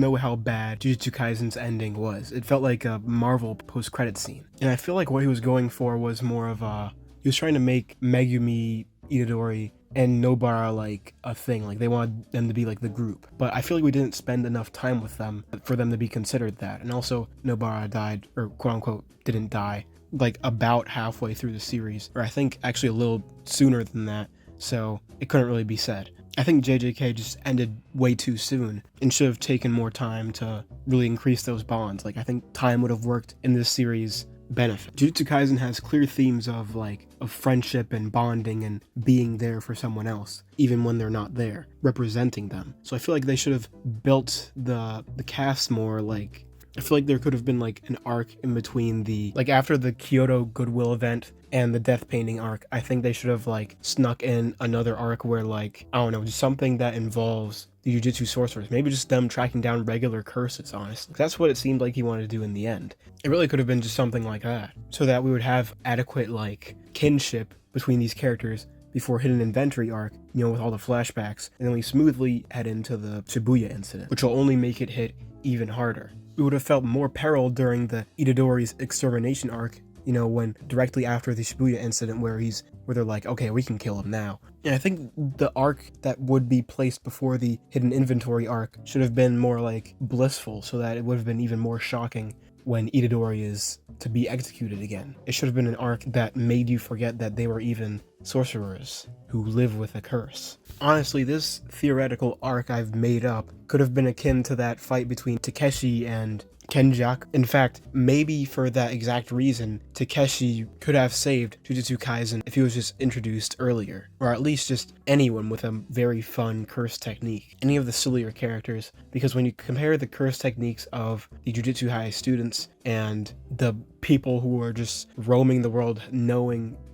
know how bad Jujutsu Kaisen's ending was. It felt like a Marvel post-credit scene. And I feel like what he was going for was more of he was trying to make Megumi, Itadori, and Nobara like a thing. Like they wanted them to be like the group. But I feel like we didn't spend enough time with them for them to be considered that. And also Nobara died, or quote unquote didn't die, like about halfway through the series. Or I think actually a little sooner than that. So it couldn't really be said. I think JJK just ended way too soon and should have taken more time to really increase those bonds. Like I think time would have worked in this series' benefit. Jujutsu Kaisen has clear themes of friendship and bonding and being there for someone else, even when they're not there, representing them. So I feel like they should have built the cast more like. I feel like there could have been like an arc in between after the Kyoto Goodwill event and the death painting arc. I think they should have like snuck in another arc where like, I don't know, just something that involves the Jujutsu sorcerers. Maybe just them tracking down regular curses, honestly. That's what it seemed like he wanted to do in the end. It really could have been just something like that, so that we would have adequate like kinship between these characters before Hidden Inventory arc, with all the flashbacks, and then we smoothly head into the Shibuya incident, which will only make it hit even harder. We would have felt more peril during the Itadori's extermination arc, when directly after the Shibuya incident where they're like, okay, we can kill him now. And I think the arc that would be placed before the Hidden Inventory arc should have been more like blissful, so that it would have been even more shocking when Itadori is to be executed again. It should have been an arc that made you forget that they were even sorcerers who live with a curse. Honestly, this theoretical arc I've made up could have been akin to that fight between Takeshi and Kenjaku. In fact, maybe for that exact reason, Takeshi could have saved Jujutsu Kaisen if he was just introduced earlier, or at least just anyone with a very fun curse technique. Any of the sillier characters, because when you compare the curse techniques of the Jujutsu High students and the people who are just roaming the world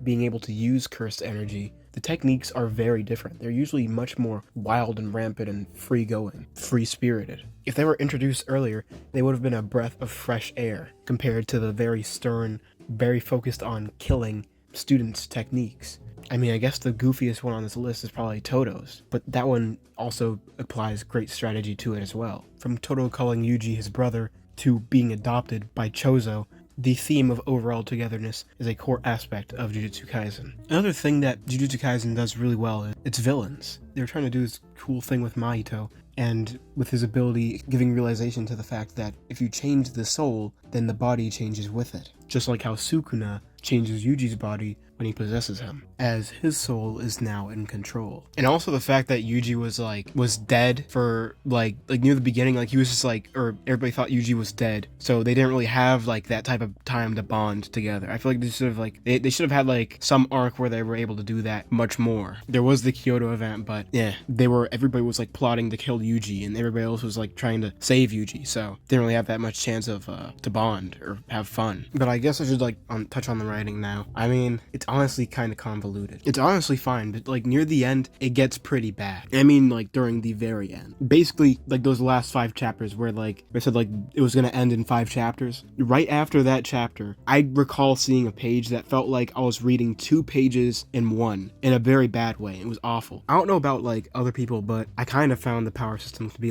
being able to use cursed energy, the techniques are very different. They're usually much more wild and rampant and free-going, free-spirited. If they were introduced earlier, they would have been a breath of fresh air compared to the very stern, very focused on killing students' techniques. I mean, I guess the goofiest one on this list is probably Toto's, but that one also applies great strategy to it as well. From Toto calling Yuji his brother to being adopted by Chozo, the theme of overall togetherness is a core aspect of Jujutsu Kaisen. Another thing that Jujutsu Kaisen does really well is its villains. They're trying to do this cool thing with Mahito, and with his ability giving realization to the fact that if you change the soul, then the body changes with it. Just like how Sukuna changes Yuji's body when he possesses him, as his soul is now in control. And also the fact that Yuji was dead for like near the beginning, he was just or everybody thought Yuji was dead, so they didn't really have that type of time to bond together. I feel like they should have they should have had some arc where they were able to do that much more. There was the Kyoto event, but yeah, everybody was plotting to kill Yuji, and everybody else was trying to save Yuji, so didn't really have that much chance of to bond or have fun. But I guess I should touch on the writing now. I mean, it's honestly kind of convoluted. It's honestly fine, but near the end, it gets pretty bad. I mean, during the very end. Basically, those last 5 chapters where I said it was gonna end in 5 chapters. Right after that chapter, I recall seeing a page that felt like I was reading 2 pages in one, in a very bad way. It was awful. I don't know about other people, but I kind of found the power system to be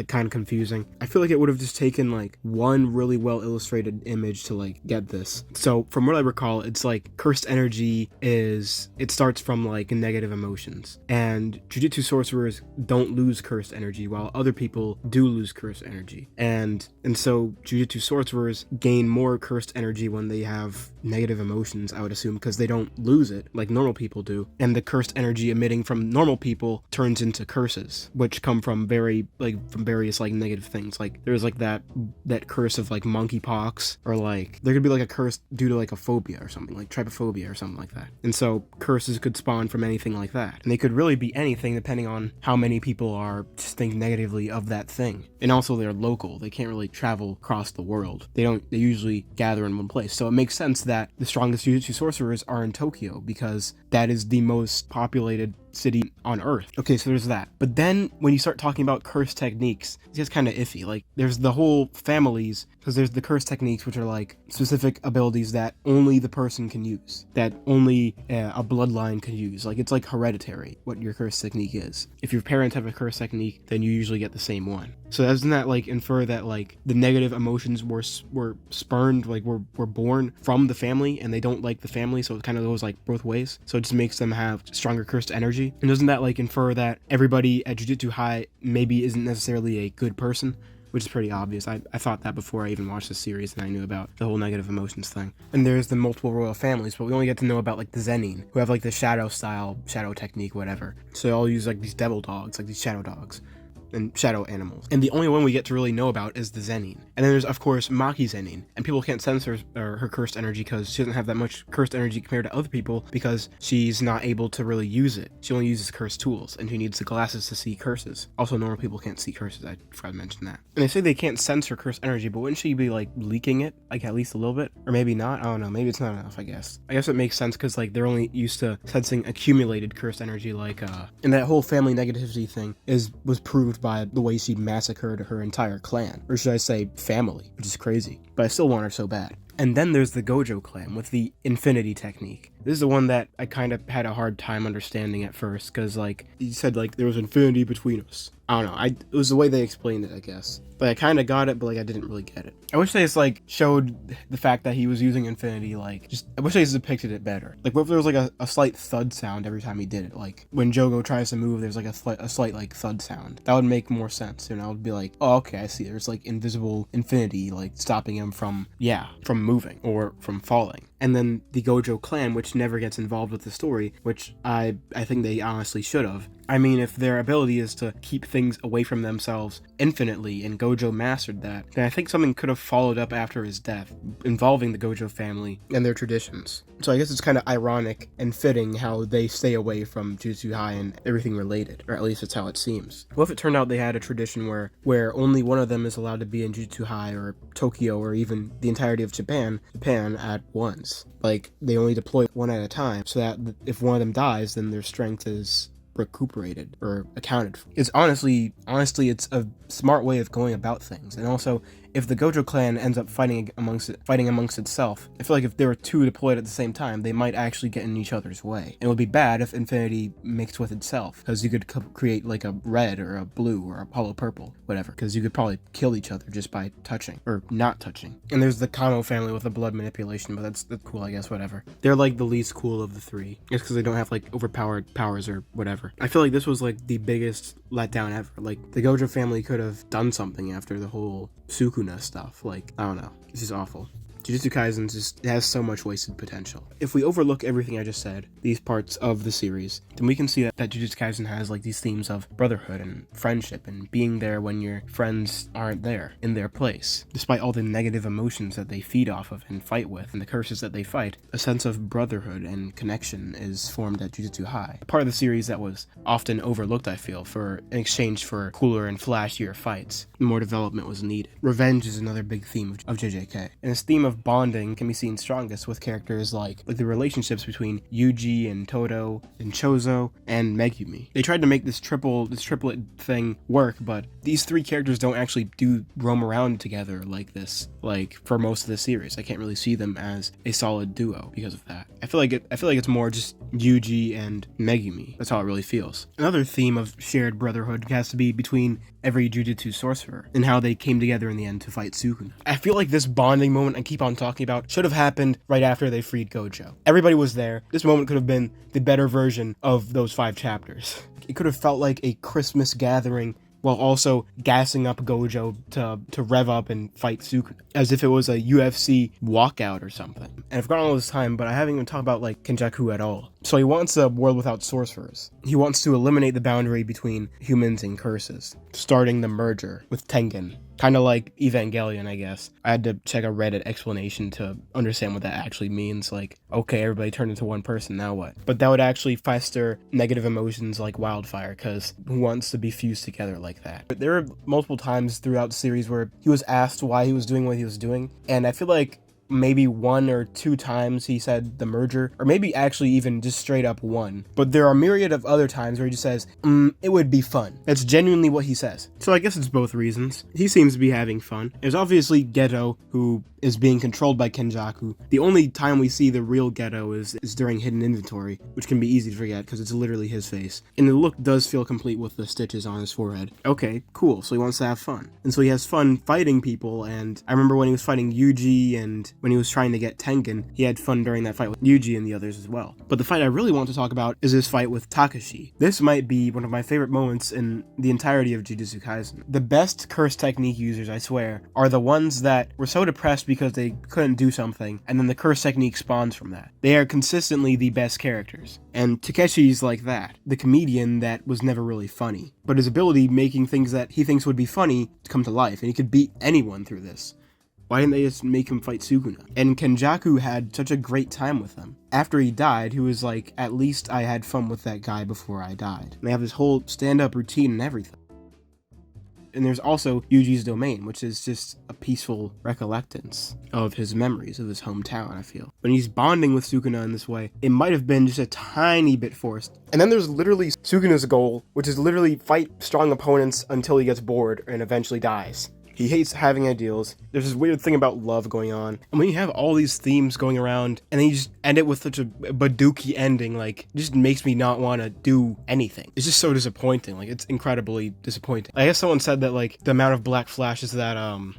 kind of confusing. I feel like it would have just taken one really well illustrated image to get this. So from what I recall, it's cursed energy it starts from negative emotions, and Jujutsu sorcerers don't lose cursed energy while other people do lose cursed energy, and so Jujutsu sorcerers gain more cursed energy when they have negative emotions, I would assume, because they don't lose it like normal people do, and the cursed energy emitting from normal people turns into curses, which come from from various negative things. There's that curse of monkeypox, or there could be a curse due to a phobia or something, trypophobia or something like that. And so curses could spawn from anything like that, and they could really be anything depending on how many people are just think negatively of that thing. And also they're local, they can't really travel across the world, they usually gather in one place. So it makes sense that the strongest Jujutsu sorcerers are in Tokyo, because that is the most populated city on Earth. Okay, so there's that. But then when you start talking about curse techniques, it gets kind of iffy. Like, there's the whole families, because there's the curse techniques, which are like specific abilities that only the person can use, that only a bloodline can use. Like, it's like hereditary what your curse technique is. If your parents have a curse technique, then you usually get the same one. So doesn't that like infer that like the negative emotions were spurned, like were born from the family, and they don't like the family, so it kind of goes like both ways. So it just makes them have stronger cursed energy. And doesn't that like infer that everybody at Jujutsu High maybe isn't necessarily a good person? Which is pretty obvious. I thought that before I even watched the series, and I knew about the whole negative emotions thing. And there's the multiple royal families, but we only get to know about like the Zenin, who have like the shadow style, shadow technique, whatever. So they all use like these devil dogs, like these shadow dogs and shadow animals. And the only one we get to really know about is the Zenin. And then there's, of course, Maki Zenin. And people can't sense her cursed energy because she doesn't have that much cursed energy compared to other people, because she's not able to really use it. She only uses cursed tools, and she needs the glasses to see curses. Also, normal people can't see curses. I forgot to mention that. And they say they can't sense her cursed energy, but wouldn't she be, like, leaking it? Like, at least a little bit? Or maybe not? I don't know. Maybe it's not enough, I guess. I guess it makes sense because, like, they're only used to sensing accumulated cursed energy, like, and that whole family negativity thing was proved by the way she massacred her entire clan, or should I say family, which is crazy, but I still want her so bad. And then there's the Gojo clan with the infinity technique. This is the one that I kind of had a hard time understanding at first, because like he said like there was infinity between us. I don't know, it was the way they explained it, I guess. But I kind of got it, but like I didn't really get it. I wish they just like showed the fact that he was using infinity, like I wish they just depicted it better. Like what if there was like a slight thud sound every time he did it? Like when Jogo tries to move, there's like a slight like thud sound. That would make more sense, and I would be like, oh okay, I see. There's like invisible infinity like stopping him from moving or from falling. And then the Gojo clan, which never gets involved with the story, which I think they honestly should have. I mean, if their ability is to keep things away from themselves infinitely, and Gojo mastered that, then I think something could have followed up after his death, involving the Gojo family and their traditions. So I guess it's kind of ironic and fitting how they stay away from Jujutsu High and everything related, or at least that's how it seems. What if it turned out they had a tradition where only one of them is allowed to be in Jujutsu High, or Tokyo, or even the entirety of Japan at once? Like, they only deploy one at a time, so that if one of them dies, then their strength is recuperated or accounted for. It's honestly, it's a smart way of going about things. And also, if the Gojo clan ends up fighting amongst itself, I feel like if there were two deployed at the same time, they might actually get in each other's way. It would be bad if infinity mixed with itself, because you could create like a red or a blue or a hollow purple, whatever, because you could probably kill each other just by touching or not touching. And there's the Kamo family with the blood manipulation, but that's cool, I guess, whatever. They're like the least cool of the three. It's because they don't have like overpowered powers or whatever. I feel like this was like the biggest letdown ever. Like, the Gojo family could have done something after the whole Sukuna stuff. Like, I don't know. This is awful. Jujutsu Kaisen just has so much wasted potential. If we overlook everything I just said, these parts of the series, then we can see that Jujutsu Kaisen has like these themes of brotherhood and friendship and being there when your friends aren't there, in their place. Despite all the negative emotions that they feed off of and fight with, and the curses that they fight, a sense of brotherhood and connection is formed at Jujutsu High. A part of the series that was often overlooked, I feel, in exchange for cooler and flashier fights. More development was needed. Revenge is another big theme of JJK. And this theme of bonding can be seen strongest with characters like the relationships between Yuji and Todo and Chozo and Megumi. They tried to make this triplet thing work, but these three characters don't actually roam around together like this, like for most of the series. I can't really see them as a solid duo because of that. I feel like it's more just Yuji and Megumi. That's how it really feels. Another theme of shared brotherhood has to be between every Jujutsu sorcerer and how they came together in the end to fight Sukuna. I feel like this bonding moment I keep on talking about should have happened right after they freed Gojo. Everybody was there. This moment could have been the better version of those 5 chapters. It could have felt like a Christmas gathering while also gassing up Gojo to rev up and fight Sukuna, as if it was a UFC walkout or something. And I've gone all this time, but I haven't even talked about like Kenjaku at all. So he wants a world without sorcerers. He wants to eliminate the boundary between humans and curses, starting the merger with Tengen. Kind of like Evangelion, I guess. I had to check a Reddit explanation to understand what that actually means. Like, okay, everybody turned into one person, now what? But that would actually fester negative emotions like wildfire, because who wants to be fused together like that? But there were multiple times throughout the series where he was asked why he was doing what he was doing, and I feel like maybe 1 or 2 times he said the merger, or maybe actually even just straight up one. But there are a myriad of other times where he just says, it would be fun. That's genuinely what he says. So I guess it's both reasons. He seems to be having fun. There's obviously Geto, who is being controlled by Kenjaku. The only time we see the real Geto is during hidden inventory, which can be easy to forget because it's literally his face. And the look does feel complete with the stitches on his forehead. Okay, cool. So he wants to have fun. And so he has fun fighting people. And I remember when he was fighting Yuji and when he was trying to get Tengen, he had fun during that fight with Yuji and the others as well. But the fight I really want to talk about is his fight with Takashi. This might be one of my favorite moments in the entirety of Jujutsu Kaisen. The best curse technique users, I swear, are the ones that were so depressed because they couldn't do something, and then the curse technique spawns from that. They are consistently the best characters. And Takeshi's like that, the comedian that was never really funny, but his ability making things that he thinks would be funny to come to life, and he could beat anyone through this. Why didn't they just make him fight Sukuna? And Kenjaku had such a great time with him. After he died, he was like, at least I had fun with that guy before I died. And they have this whole stand-up routine and everything. And there's also Yuji's domain, which is just a peaceful recollectance of his memories of his hometown, I feel. When he's bonding with Sukuna in this way, it might have been just a tiny bit forced. And then there's literally Sukuna's goal, which is literally fight strong opponents until he gets bored and eventually dies. He hates having ideals. There's this weird thing about love going on. And when you have all these themes going around and then you just end it with such a Baduki ending, like, it just makes me not want to do anything. It's just so disappointing. Like, it's incredibly disappointing. I guess someone said that, like, the amount of black flashes that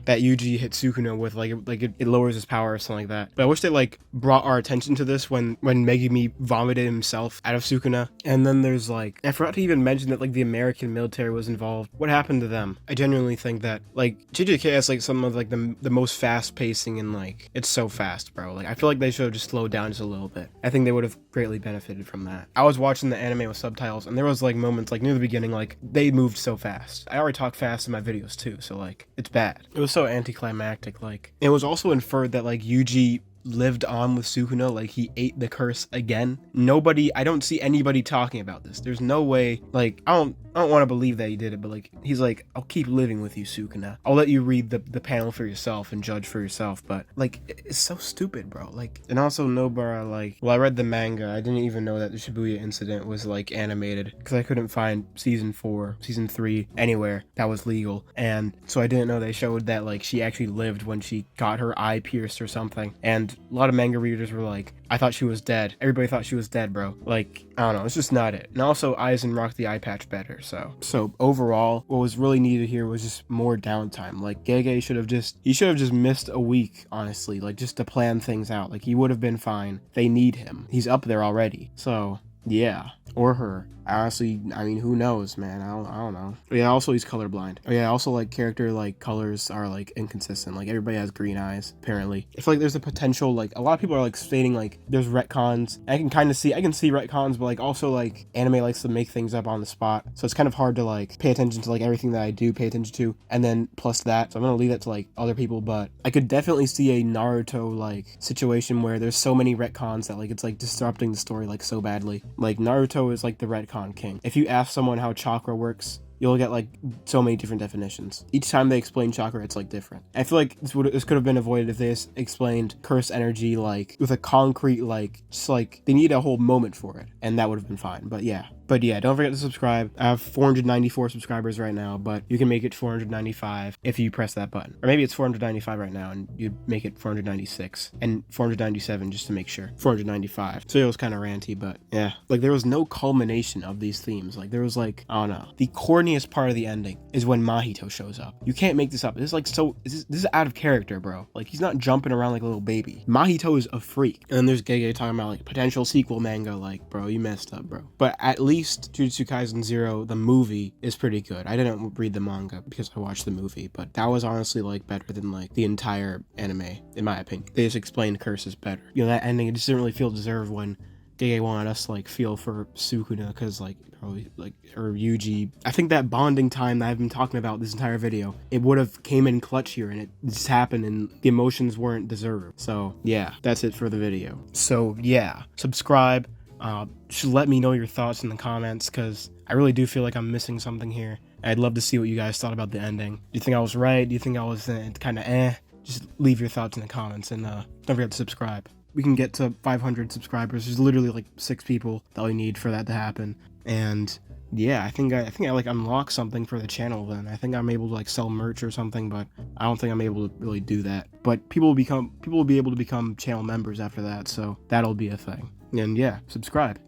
that Yuji hit Sukuna with, it lowers his power or something like that. But I wish they, like, brought our attention to this when Megumi vomited himself out of Sukuna. And then there's, like, I forgot to even mention that, like, the American military was involved. What happened to them? I genuinely think that, like, JJK has, like, some of, like, the most fast pacing and, like, it's so fast, bro. Like, I feel like they should have just slowed down just a little bit. I think they would have greatly benefited from that. I was watching the anime with subtitles and there was, like, moments, like, near the beginning, like, they moved so fast. I already talk fast in my videos too, so, like, it's bad. It was so anticlimactic, like. It was also inferred that, like, Yuji lived on with Sukuna, like he ate the curse again. I don't see anybody talking about this. There's no way, like, I don't want to believe that he did it, but like, he's like, I'll keep living with you, Sukuna. I'll let you read the panel for yourself and judge for yourself, but like, it's so stupid, bro. Like, and also Nobara, like, well, I read the manga. I didn't even know that the Shibuya incident was like animated because I couldn't find season 3 anywhere that was legal. And so I didn't know they showed that like she actually lived when she got her eye pierced or something. And a lot of manga readers were like, I thought she was dead. Everybody thought she was dead, bro. Like, I don't know, it's just not it. And also Aizen rocked the eye patch better, so overall, what was really needed here was just more downtime. Like, Gege should have just missed a week, honestly, like, just to plan things out. Like, he would have been fine. They need him. He's up there already. So, yeah. Or her. Honestly, I mean, who knows, man? I don't know. But yeah, also he's colorblind. Oh yeah, also like character like colors are like inconsistent. Like everybody has green eyes, apparently. I feel like there's a potential, like a lot of people are like stating like there's retcons. I can see retcons, but like also like anime likes to make things up on the spot. So it's kind of hard to like pay attention to like everything that I do pay attention to. And then plus that, so I'm gonna leave that to like other people, but I could definitely see a Naruto like situation where there's so many retcons that like it's like disrupting the story like so badly. Like Naruto is like the retcon king. If you ask someone how chakra works, you'll get like so many different definitions. Each time they explain chakra, it's like different. I feel like this could have been avoided if they explained curse energy like with a concrete like just like they need a whole moment for it, and that would have been fine. But yeah, don't forget to subscribe. I have 494 subscribers right now, but you can make it 495 if you press that button. Or maybe it's 495 right now and you make it 496 and 497 just to make sure. 495. So it was kind of ranty, but yeah. Like there was no culmination of these themes. Like there was like, I don't know. The corniest part of the ending is when Mahito shows up. You can't make this up. This is like so, this is out of character, bro. Like he's not jumping around like a little baby. Mahito is a freak. And then there's Gege talking about like potential sequel manga. Like, bro, you messed up, bro. But at least Jujutsu Kaisen 0, the movie, is pretty good. I didn't read the manga because I watched the movie, but that was honestly like better than like the entire anime, in my opinion. They just explained curses better. You know, that ending, it just didn't really feel deserved when Gege wanted us to like feel for Sukuna because like probably like or Yuji. I think that bonding time that I've been talking about this entire video, it would have came in clutch here and it just happened and the emotions weren't deserved. So yeah, that's it for the video. So yeah, subscribe. Just let me know your thoughts in the comments because I really do feel like I'm missing something here. I'd love to see what you guys thought about the ending. Do you think I was right? Do you think I was kind of just leave your thoughts in the comments, and don't forget to subscribe. We can get to 500 subscribers. There's literally like 6 people that we need for that to happen. And yeah, I think I like unlock something for the channel then. I think I'm able to like sell merch or something, but I don't think I'm able to really do that. But people will be able to become channel members after that, so that'll be a thing. And yeah, subscribe.